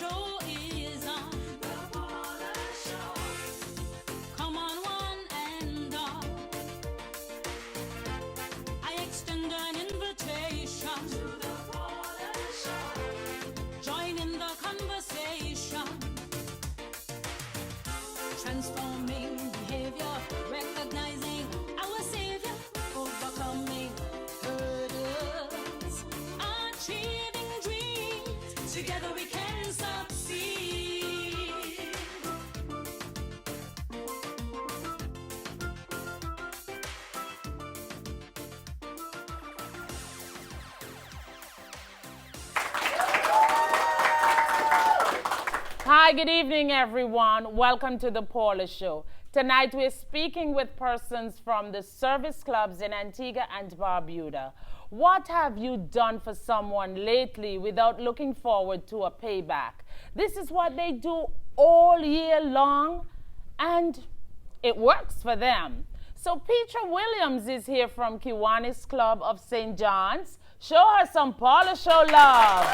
show is on. The Paula Show. Come on, one and all. I extend an invitation to the Paula Show. Join in the conversation. Transforming behavior, recognizing our Savior, overcoming hurdles, achieving dreams. Together we can succeed. Hi, good evening, everyone. Welcome to the Paula Show. Tonight, we're speaking with persons from the service clubs in Antigua and Barbuda. What have you done for someone lately without looking forward to a payback? This is what they do all year long, and it works for them. So Petra Williams is here from Kiwanis Club of St. John's. Show her some Paula Show love.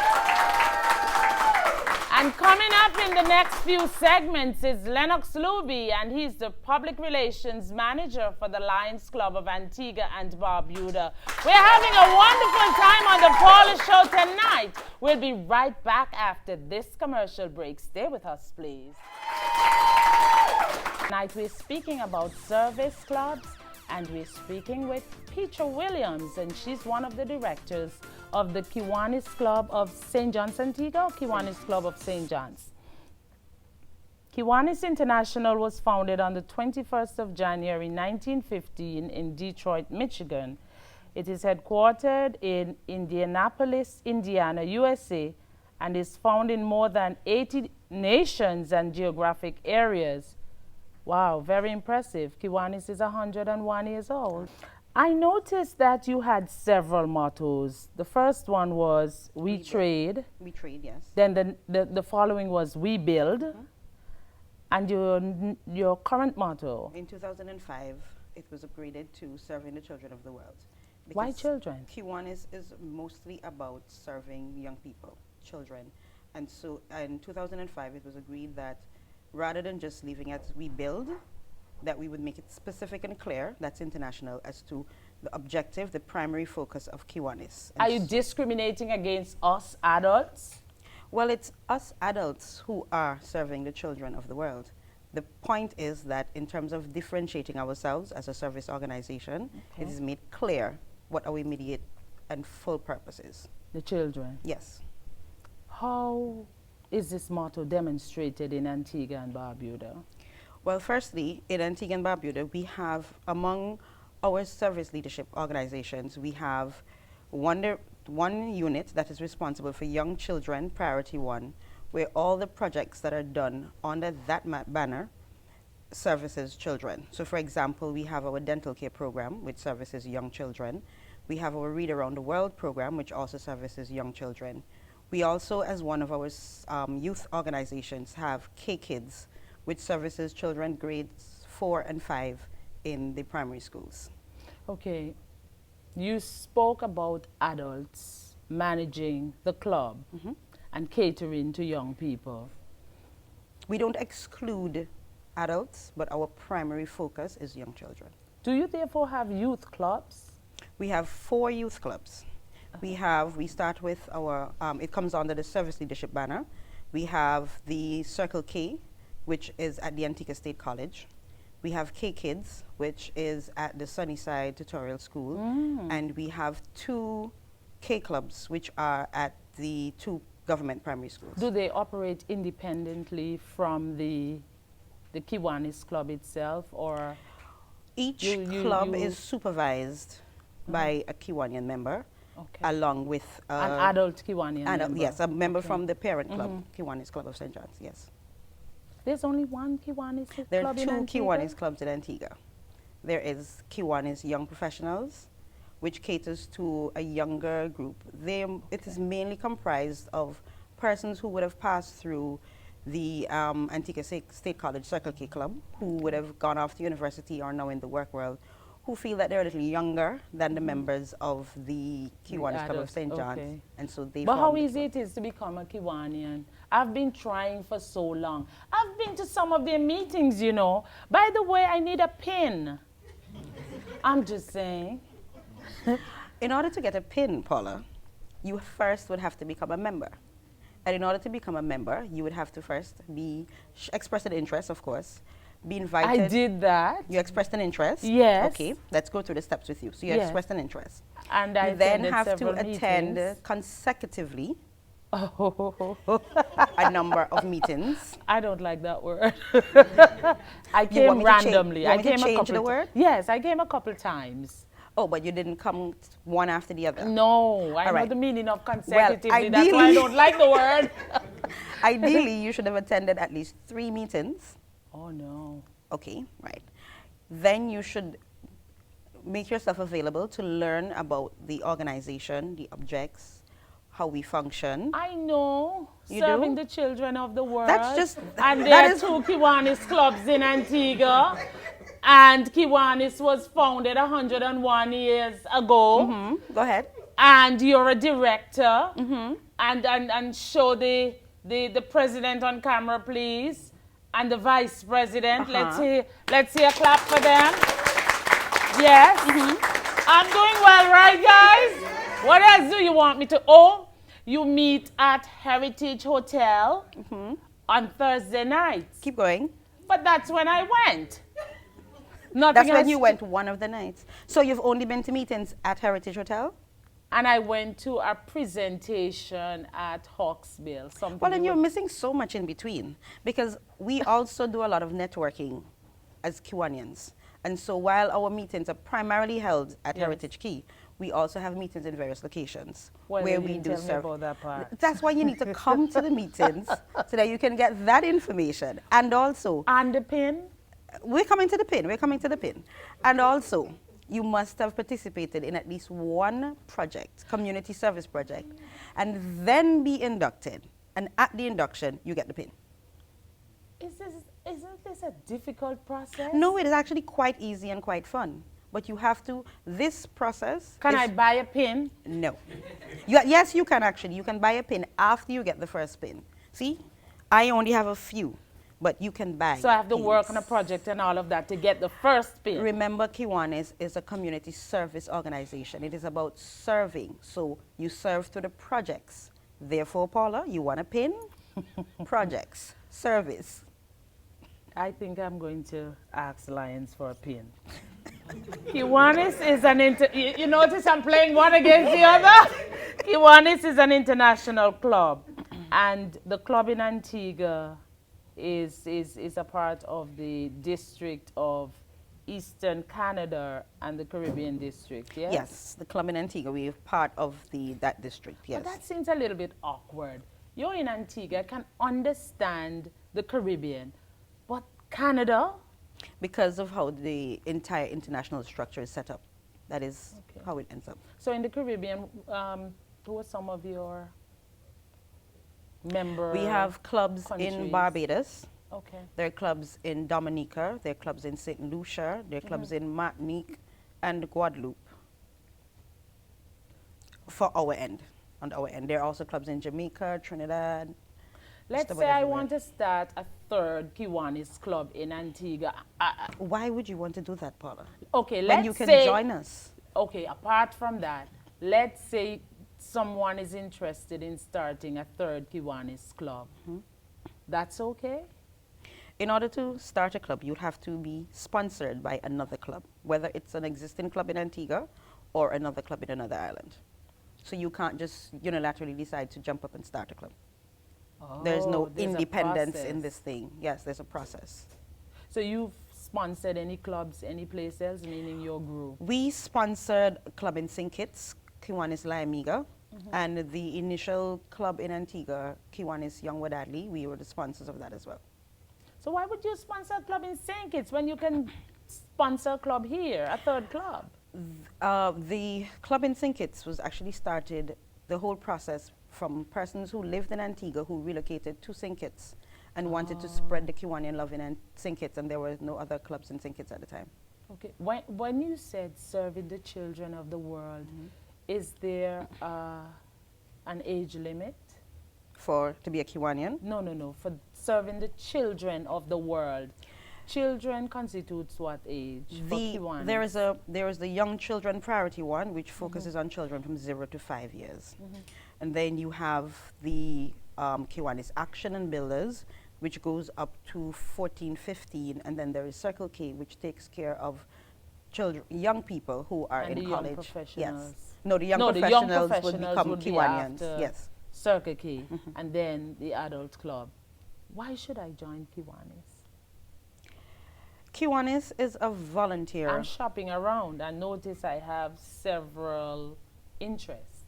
And coming up in the next few segments is Lennox Luby, and he's the Public Relations Manager for the Lions Club of Antigua and Barbuda. We're having a wonderful time on the Paula Show tonight. We'll be right back after this commercial break. Stay with us, please. Tonight we're speaking about service clubs, and we're speaking with Petra Williams, and she's one of the directors of the Kiwanis Club of St. John's Antigua, or Kiwanis Club of St. John's. Kiwanis International was founded on the 21st of January 1915 in Detroit, Michigan. It is headquartered in Indianapolis, Indiana, USA, and is found in more than 80 nations and geographic areas. Wow, very impressive. Kiwanis is 101 years old. I noticed that you had several mottos. The first one was We Trade. We trade, yes. Then the following was We Build. And your current motto. In 2005, it was upgraded to Serving the Children of the World. Why Because children? Kiwanis is mostly about serving young people, children. And so in 2005, it was agreed that rather than just leaving it We Build, that we would make it specific and clear, that's international, as to the objective, the primary focus of Kiwanis. And Are you discriminating against us adults? Well, it's us adults who are serving the children of the world. The point is that in terms of differentiating ourselves as a service organization, it is made clear what our immediate and full purpose is. The children. Yes. How is this motto demonstrated in Antigua and Barbuda? Well, firstly, in Antigua and Barbuda, we have, among our service leadership organizations, we have one unit that is responsible for young children, priority one, where all the projects that are done under that banner services children. So for example, we have our dental care program, which services young children. We have our Read Around the World program, which also services young children. We also, as one of our youth organizations, have K-Kids, which services children grades 4 and 5 in the primary schools. Okay, you spoke about adults managing the club and catering to young people. We don't exclude adults, but our primary focus is young children. Do you therefore have youth clubs? We have 4 youth clubs. We start with our, it comes under the service leadership banner. We have the Circle K, which is at the Antigua State College. We have K-Kids, which is at the Sunnyside Tutorial School. And we have 2 K-Clubs, which are at the 2 government primary schools. Do they operate independently from the Kiwanis Club itself, or? Each club is supervised by a Kiwanian member, along with an adult Kiwanian member? Yes, a member from the parent club, Kiwanis Club of St. John's, yes. There's only one Kiwanis club in There are Antigua? 2 Kiwanis clubs in Antigua. There is Kiwanis Young Professionals, which caters to a younger group. It is mainly comprised of persons who would have passed through the Antigua State College Circle K Club, who would have gone off to university or now in the work world, who feel that they're a little younger than the members of the Kiwanis Club of adults, St. John's. okay. And so they But how formed the easy club. it is to become a Kiwanian. I've been trying for so long. I've been to some of their meetings, you know. By the way, I need a pin. I'm just saying. In order to get a pin, Paula, you first would have to become a member. And in order to become a member, you would have to first express an interest, of course, be invited. I did that. You expressed an interest? Yes. Okay, let's go through the steps with you. So you Yes. expressed an interest. And I You then attended have to several attend meetings. consecutively Oh, a number of meetings. I don't like that word. I You came want me to change- randomly. you want I me to came a change couple the ti- word? Yes, I came a couple times. Oh, but you didn't come one after the other. No, I know right. the meaning of consecutively. That's why I ideally- don't like the word. Ideally, you should have attended at least 3 meetings. Oh no. Okay, right. Then you should make yourself available to learn about the organization, the objects, how we function. I know. You Serving do? the children of the world. That's just- And that there are is- 2 Kiwanis clubs in Antigua. And Kiwanis was founded 101 years ago. Go ahead. And you're a director. And show the president on camera, please. And the vice president. Let's see a clap for them. Yes. I'm doing well, right, guys? What else do you want me to? Oh, you meet at Heritage Hotel on Thursday nights. Keep going. But that's when I went. Nothing That's when has you ch- went one of the nights. So you've only been to meetings at Heritage Hotel? And I went to a presentation at Hawksbill. Something Well, then to you're do missing so much in between because we also do a lot of networking as Kiwanians. And so while our meetings are primarily held at Yes. Heritage Key, we also have meetings in various locations Well, where you we didn't do tell me serve. about that part. That's why you need to come to the meetings so that you can get that information. And also, And the pin? we're coming to the pin. We're coming to the pin. And also, you must have participated in at least one project, community service project, and then be inducted. And at the induction, you get the pin. Isn't this a difficult process? No, it is actually quite easy and quite fun. But you have to, this process. Can is- I buy a pin? No. Yes, you can actually. You can buy a pin after you get the first pin. See, I only have a few, but you can buy. So I have to work on a pins. project and all of that to get the first pin. Remember, Kiwanis is a community service organization. It is about serving. So you serve through the projects. Therefore, Paula, you want a pin? Projects, service. I think I'm going to ask Lions for a pin. Kiwanis is an you notice I'm playing one against the other? Kiwanis is an international club. And the club in Antigua is a part of the district of Eastern Canada and the Caribbean district, yes? Yes, the club in Antigua, we are part of that district, yes. But that seems a little bit awkward. You're in Antigua, I can understand the Caribbean, but Canada? Because of how the entire international structure is set up. That is Okay. how it ends up. So in the Caribbean, who are some of your member We have clubs countries? in Barbados. Okay. There are clubs in Dominica. There are clubs in St. Lucia. There are clubs in Martinique and Guadeloupe. For our end, on our end. There are also clubs in Jamaica, Trinidad. Let's about say I everywhere. want to start a third Kiwanis club in Antigua. Why would you want to do that, Paula? Okay, When let's you can say, join us. okay, apart from that, let's say someone is interested in starting a third Kiwanis club. That's okay? In order to start a club, you'd have to be sponsored by another club, whether it's an existing club in Antigua or another club in another island. So you can't just unilaterally decide to jump up and start a club. There's Oh, no there's a independence in process. this thing. Yes, there's a process. So you've sponsored any clubs, any place else, meaning your group? We sponsored a club in St. Kitts, Kiwanis La Amiga, and the initial club in Antigua, Kiwanis Young Wadadli, we were the sponsors of that as well. So why would you sponsor a club in St. Kitts when you can sponsor a club here, a third club? The club in St. Kitts was actually started, the whole process, from persons who lived in Antigua who relocated to St. Kitts and wanted to spread the Kiwanian love in St. Kitts, and there were no other clubs in St. Kitts at the time. Okay. When you said serving the children of the world, is there an age limit? For to be a Kiwanian. No, no, no. For serving the children of the world. Children constitutes what age for Kiwanis? There is the young children priority one, which focuses on children from 0 to 5 years. And then you have the Kiwanis Action and Builders, which goes up to 14, 15, and then there is Circle K, which takes care of children, young people who are And in the young college. professionals. Yes. No, the young No, the young professionals would professionals become would be Kiwanians. after Yes. Circle K, and then the adult club. Why should I join Kiwanis? Kiwanis is a volunteer. I'm shopping around and notice I have several interests.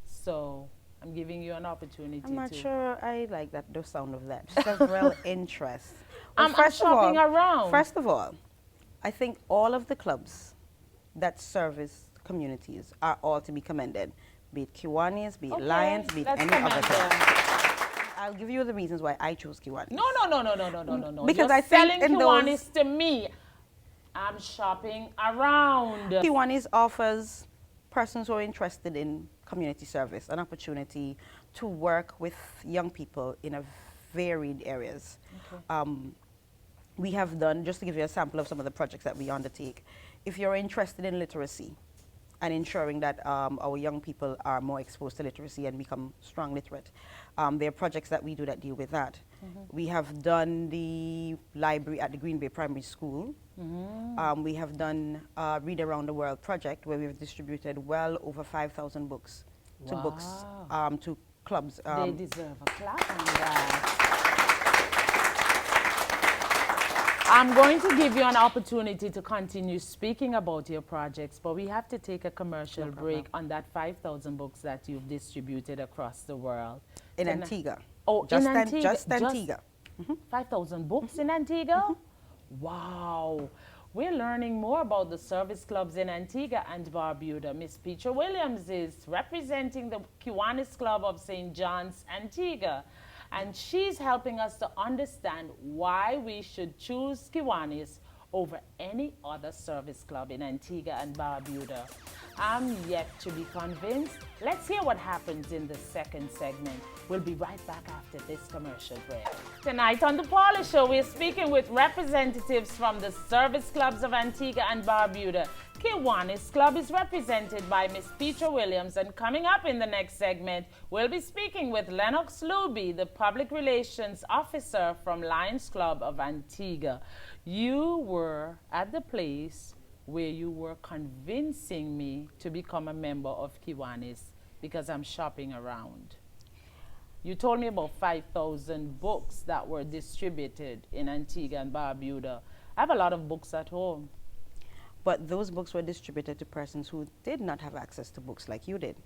So I'm giving you an opportunity I'm not to. sure I like the sound of that. Several interests. Well, I'm first of all- shopping around. First of all, I think all of the clubs that service communities are all to be commended. Be it Kiwanis, be it Okay, Lions, be it let's any commend other them. club. I'll give you the reasons why I chose Kiwanis. No, no, no, no, no, no, no, no, no. Because You're I think selling in Kiwanis to me. I'm shopping around. Kiwanis offers persons who are interested in community service an opportunity to work with young people in a varied areas. Okay. We have done, just to give you a sample of some of the projects that we undertake, if you're interested in literacy and ensuring that our young people are more exposed to literacy and become strong literate, there are projects that we do that deal with that. We have done the library at the Green Bay Primary School. We have done Read Around the World project where we've distributed well over 5,000 books to to clubs. They deserve a clap on that. I'm going to give you an opportunity to continue speaking about your projects, but we have to take a commercial break on that 5,000 books that you've distributed across the world. in Then- Antigua. Oh, Just in Antigua. Just Antigua. 5,000 books in Antigua? Wow. We're learning more about the service clubs in Antigua and Barbuda. Miss Petra Williams is representing the Kiwanis Club of St. John's, Antigua. And she's helping us to understand why we should choose Kiwanis over any other service club in Antigua and Barbuda. I'm yet to be convinced. Let's hear what happens in the second segment. We'll be right back after this commercial break. Tonight on the Paula Show, we're speaking with representatives from the service clubs of Antigua and Barbuda. Kiwanis Club is represented by Miss Petra Williams, and coming up in the next segment, we'll be speaking with Lennox Luby, the Public Relations Officer from Lions Club of Antigua. You were at the place where you were convincing me to become a member of Kiwanis because I'm shopping around. You told me about 5,000 books that were distributed in Antigua and Barbuda. I have a lot of books at home. But those books were distributed to persons who did not have access to books like you did.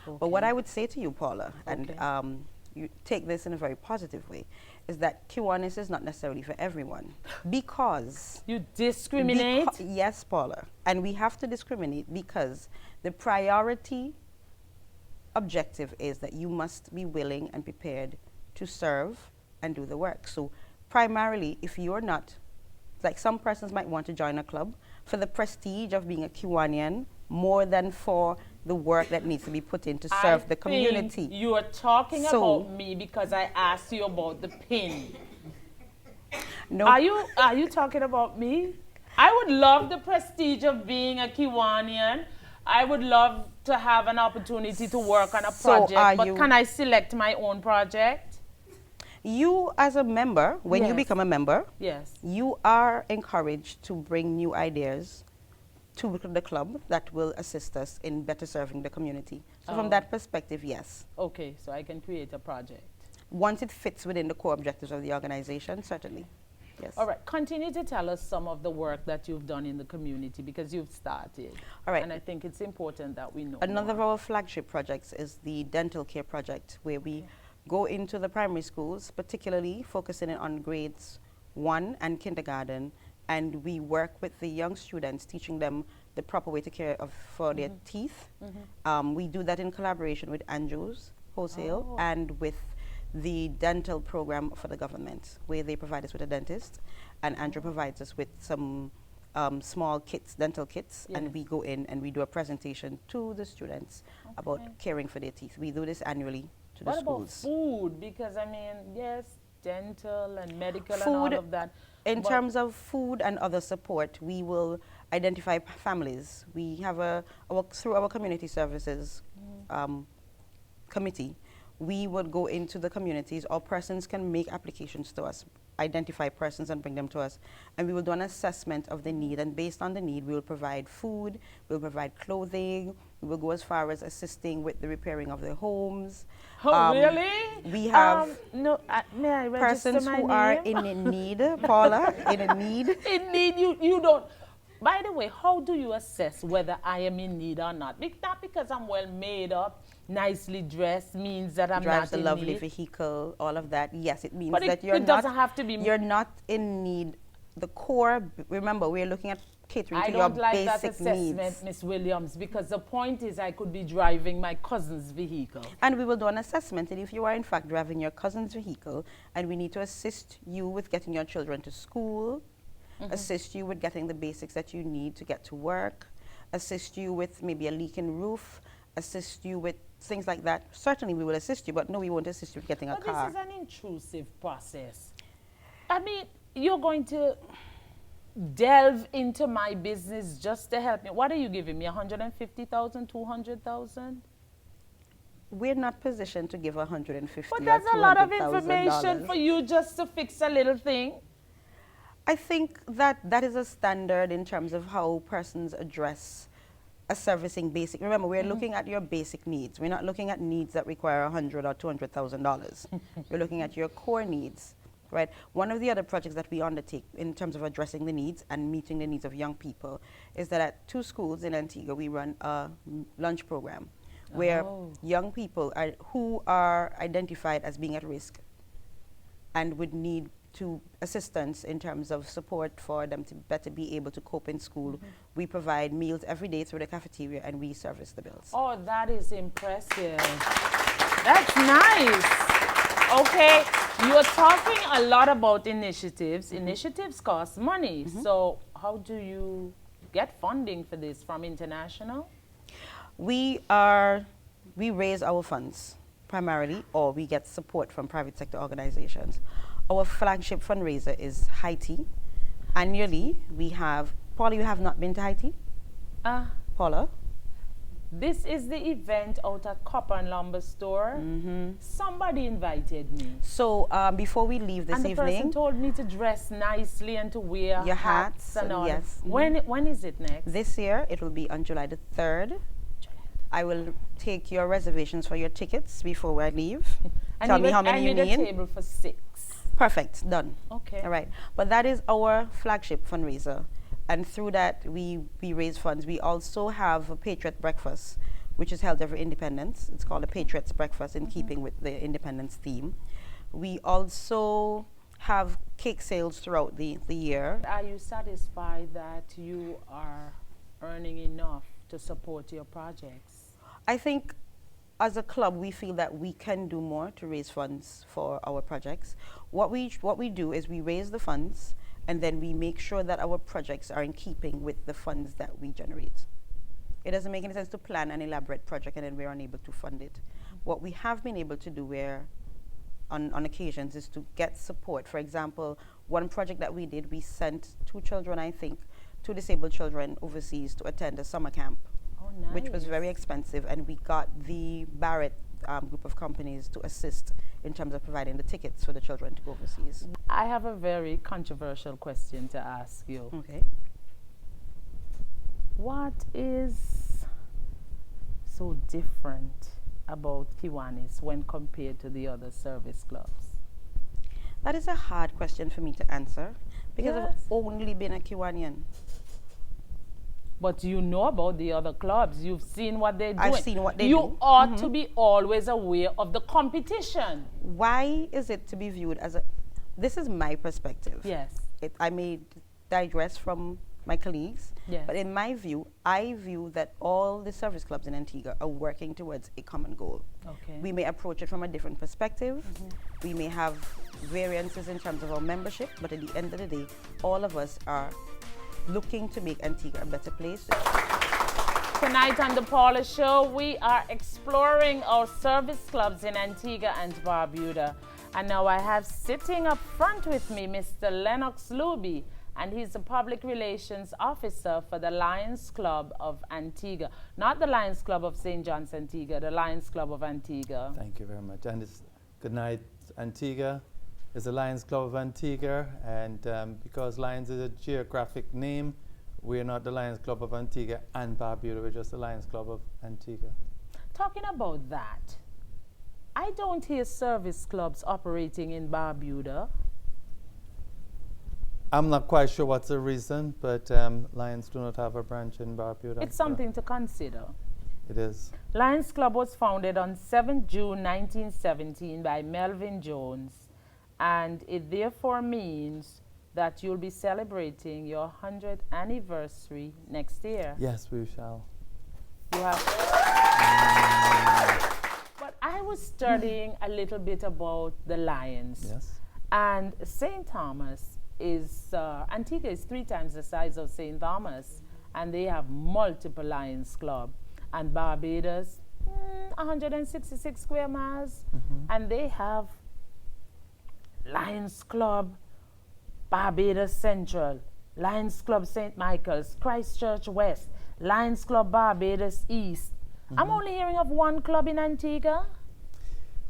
Okay. But what I would say to you, Paula, and Okay. you take this in a very positive way, is that Kiwanis is not necessarily for everyone. Because You discriminate? yes, Paula. And we have to discriminate because the priority objective is that you must be willing and prepared to serve and do the work. So primarily, if you're not, like some persons might want to join a club for the prestige of being a Kiwanian more than for the work that needs to be put in to serve the community. You are talking So- about me because I asked you about the pin. No, Are you talking about me? I would love the prestige of being a Kiwanian. I would love to have an opportunity to work on a So project, are but you- can I select my own project? you as a member, when you Yes. become a member, Yes. you are encouraged to bring new ideas to the club that will assist us in better serving the community. So Oh. from that perspective, yes. Okay, so I can create a project. Once it fits within the core objectives of the organization, certainly. Yes. All right, continue to tell us some of the work that you've done in the community because you've started. All right. And I think it's important that we know Another of more. our flagship projects is the dental care project, where we go into the primary schools, particularly focusing on grades 1 and kindergarten, and we work with the young students, teaching them the proper way to care for their teeth. We do that in collaboration with Andrews Wholesale Oh. and with the dental program for the government, where they provide us with a dentist, and Andrew provides us with some small kits, dental kits, Yes. and we go in and we do a presentation to the students about Okay. caring for their teeth. We do this annually to What the about schools. food? Because I mean, yes, dental and medical and Food, all of that. in but- terms of food and other support, we will identify families. We have through our community services committee, we would go into the communities, or persons can make applications to us, identify persons and bring them to us, and we will do an assessment of the need, and based on the need, we will provide food, we'll provide clothing, we will go as far as assisting with the repairing of their homes. Oh, really? We have no. May I register persons my who are name? in need, Paula, in a need. In need, you don't. By the way, how do you assess whether I am in need or not? Not because I'm well made up, nicely dressed means that I'm Drives not a in lovely need. vehicle, all of that. Yes, it means But that you're it not. doesn't have to be. You're not in need. The core. Remember, we're looking at catering I to your don't like that basic assessment, needs. Miss Williams, because the point is I could be driving my cousin's vehicle. And we will do an assessment, and if you are in fact driving your cousin's vehicle, and we need to assist you with getting your children to school, assist you with getting the basics that you need to get to work, assist you with maybe a leaking roof, assist you with things like that, certainly we will assist you, but no, we won't assist you with getting a But car. this is an intrusive process. I mean, you're going to delve into my business just to help me. What are you giving me? 150,000, 200,000? We're not positioned to give 150 But or that's a lot of $200,000. information for you just to fix a little thing. I think that that is a standard in terms of how persons address a servicing basic. Remember, we're looking at your basic needs. We're not looking at needs that require $100,000 or $200,000. We're looking at your core needs, right? One of the other projects that we undertake in terms of addressing the needs and meeting the needs of young people is that at 2 schools in Antigua, we run a lunch program where young people who are identified as being at risk and would need assistance in terms of support for them to better be able to cope in school. We provide meals every day through the cafeteria, and we service the bills. Oh, that is impressive. That's nice. Okay, you're talking a lot about initiatives. Initiatives cost money. So how do you get funding for this from international? We raise our funds primarily, or we get support from private sector organizations. Our flagship fundraiser is Haiti. Annually, we have, Paula, you have not been to Haiti? Paula? This is the event out at Copper and Lumber Store. Somebody invited me. So before we leave this And the person evening, told me to dress nicely and to wear Your hats hats and and all. yes. When is it next? this year, it will be on July the 3rd. I will take your reservations for your tickets before I leave. Tell me how many you I need need. a table for 6. Perfect, done. Okay. All right. But that is our flagship fundraiser. And through that, we raise funds. We also have a Patriot Breakfast, which is held every Independence. It's called a Patriots Breakfast in keeping with the Independence theme. We also have cake sales throughout the year. Are you satisfied that you are earning enough to support your projects? I think as a club, we feel that we can do more to raise funds for our projects. What we do is we raise the funds, and then we make sure that our projects are in keeping with the funds that we generate. It doesn't make any sense to plan an elaborate project and then we're unable to fund it. What we have been able to do on occasions is to get support. For example, one project that we did, we sent 2 children, I think, 2 disabled children overseas to attend a summer camp. Oh, nice. Which was very expensive, and we got the Barrett group of companies to assist in terms of providing the tickets for the children to go overseas. I have a very controversial question to ask you. Okay. What is so different about Kiwanis when compared to the other service clubs? That is a hard question for me to answer because I've Yes. only been a Kiwanian. But you know about the other clubs. You've seen what they're doing. I've seen what they you do. ought to be always aware of the competition. Why is it to be viewed as a... This is my perspective. Yes. I may digress from my colleagues, Yes. but in my view, I view that all the service clubs in Antigua are working towards a common goal. Okay. We may approach it from a different perspective. We may have variances in terms of our membership, but at the end of the day, all of us are looking to make Antigua a better place. Tonight on the Paula Show, we are exploring our service clubs in Antigua and Barbuda. And now I have sitting up front with me Mr. Lennox Luby, and he's the Public Relations Officer for the Lions Club of Antigua. Not the Lions Club of St. John's, Antigua, the Lions Club of Antigua. Thank you very much. And it's good night, Antigua. It's the Lions Club of Antigua, and because Lions is a geographic name, we're not the Lions Club of Antigua and Barbuda, we're just the Lions Club of Antigua. Talking about that, I don't hear service clubs operating in Barbuda. I'm not quite sure what's the reason, but Lions do not have a branch in Barbuda. It's something to consider. It is. Lions Club was founded on 7th June 1917 by Melvin Jones, and it therefore means that you'll be celebrating your 100th anniversary next year. Yes, we shall. You have. But I was studying a little bit about the Lions. Yes. And St. Thomas is, Antigua is 3 times the size of St. Thomas, and they have multiple Lions Club. And Barbados, 166 square miles, and they have Lions Club, Barbados Central, Lions Club St. Michael's, Christchurch West, Lions Club Barbados East. I'm only hearing of one club in Antigua.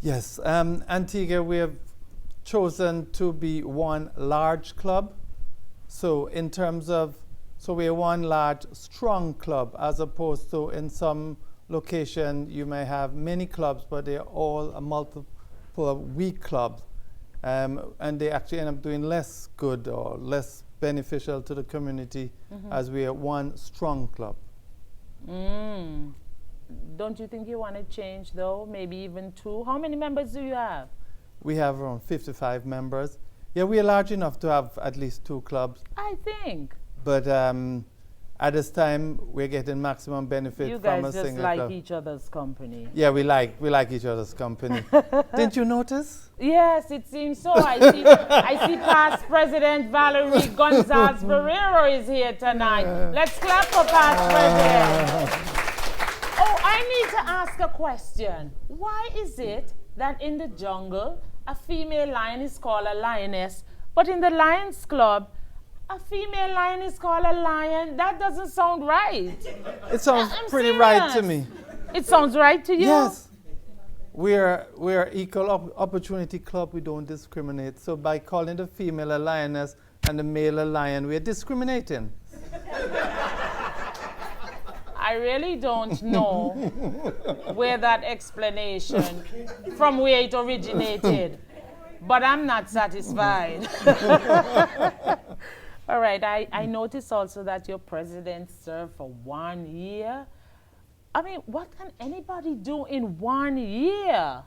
Yes, Antigua, we have chosen to be one large club. So in terms of, so we're one large strong club, as opposed to in some location you may have many clubs, but they're all a multiple of weak clubs. And they actually end up doing less good or less beneficial to the community as we are one strong club. Don't you think you want to change though? Maybe even 2? How many members do you have? We have around 55 members. Yeah, we are large enough to have at least 2 clubs. I think. But at this time, we're getting maximum benefit You from a guys just single like club. each other's company. Yeah, we like each other's company. Didn't you notice? Yes, it seems so. I see past President Valerie Gonzalez Barrero is here tonight. Let's clap for past President. Oh, I need to ask a question. Why is it that in the jungle, a female lion is called a lioness, but in the Lions Club, a female lion is called a lion? That doesn't sound right. It sounds I'm pretty right to serious. me. It sounds right to you? Yes. We're equal opportunity club. We don't discriminate. So by calling the female a lioness and the male a lion, we're discriminating. I really don't know where that explanation, from where it originated, but I'm not satisfied. All right, I noticed also that your president served for 1 year. I mean, what can anybody do in 1 year?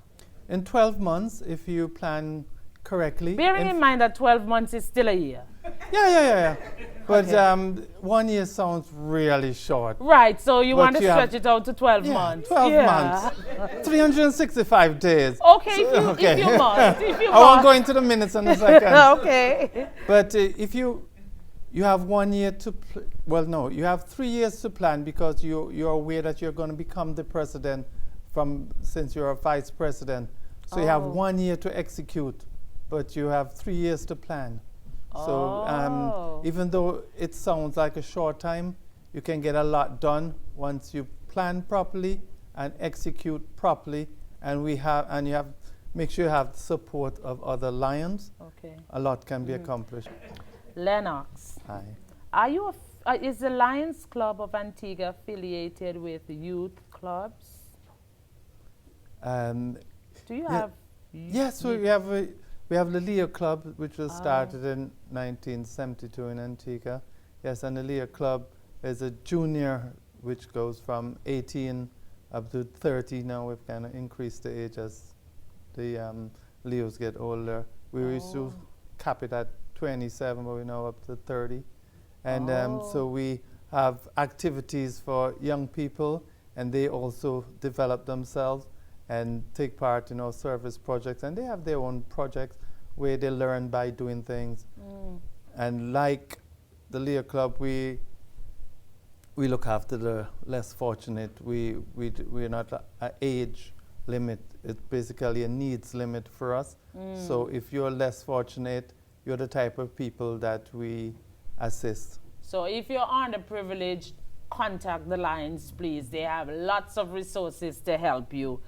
In 12 months, if you plan correctly. Bearing in mind that 12 months is still a year. Yeah. But Okay. 1 year sounds really short. Right, so you But want to you stretch have- it out to 12 Yeah, months. 12 Yeah. months. 365 days. Okay, if you must. If you I won't must. go into the minutes in a second. Okay. But if you have 1 year to, well, no, you have 3 years to plan, because you're aware that you're going to become the president since you're a vice president. So you have Oh. 1 year to execute, but you have 3 years to plan. So Oh. even though it sounds like a short time, you can get a lot done once you plan properly and execute properly, and you have make sure you have the support of other lions. Okay. A lot can be accomplished. Lennox, Hi. are you is the Lions Club of Antigua affiliated with youth clubs? Do you Yeah. have? Yes, so we have the Leo Club, which was started in 1972 in Antigua. Yes, and the Leo Club is a junior, which goes from 18 up to 30. Now we've kind of increased the age as the Leos get older. We used to cap it at 27, but we're now up to 30. And so we have activities for young people, and they also develop themselves and take part in our service projects. And they have their own projects where they learn by doing things. And like the Lear Club, we look after the less fortunate. We're not an age limit. It's basically a needs limit for us. So if you're less fortunate, you're the type of people that we assist. So if you're underprivileged, contact the Lions, please. They have lots of resources to help you.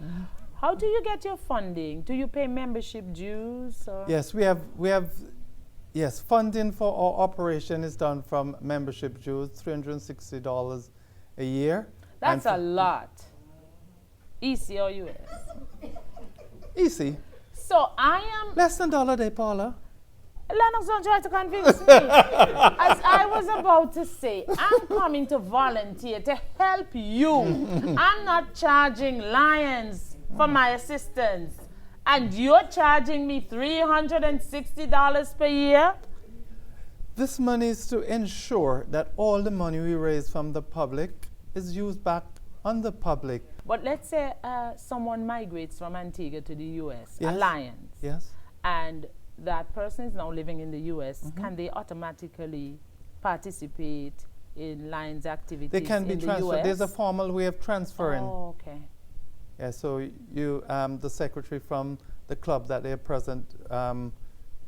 How do you get your funding? Do you pay membership dues? Or? Yes, we have. Yes, funding for our operation is done from membership dues, $360 a year. That's a lot. EC or US? Easy. So I am... Less than $1 a day, Paula. Lennox, don't try to convince me. As I was about to say, I'm coming to volunteer to help you. I'm not charging Lions for my assistance. And you're charging me $360 per year? This money is to ensure that all the money we raise from the public is used back on the public. But let's say someone migrates from Antigua to the US, Yes. a Lions. Yes. And that person is now living in the US. Can they automatically participate in Lions activities They can be in the transferred. US? There's a formal way of transferring. Oh, okay. Yeah, so you, the secretary from the club that they're present,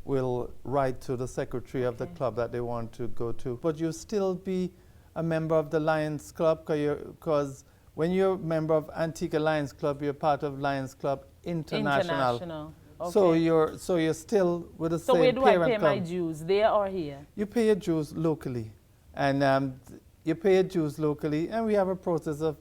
will write to the secretary of the club that they want to go to. But you still be a member of the Lions Club, because when you're a member of Antigua Lions Club, you're part of Lions Club International. Okay. So you're still with the So same where do I parent pay club. my dues, there or here? You pay your dues locally, and you pay your dues locally, and we have a process of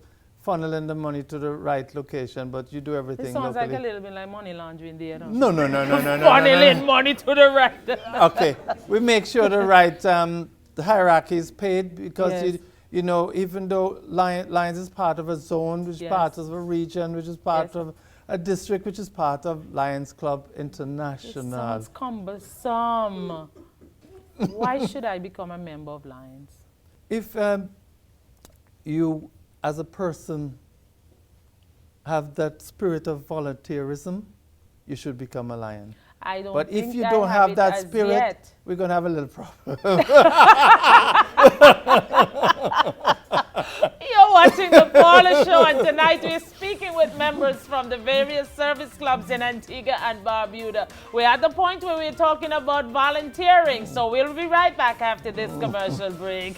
funneling the money to the right location, but you do everything This sounds locally. like a little bit like money laundering there. No. Funneling money to the right. Okay, we make sure the right the hierarchy is paid, because Yes. you know, even though Lions is part of a zone, which is Yes. part of a region, which is part Yes. of a district, which is part of Lions Club It International. sounds cumbersome. Why should I become a member of Lions? If you, as a person, have that spirit of volunteerism, you should become a Lion. I don't But think if you I don't have it that as spirit, yet. we're going to have a little problem. You're watching the Paula Show, and tonight we're speaking with members from the various service clubs in Antigua and Barbuda. We're at the point where we're talking about volunteering, so we'll be right back after this commercial break.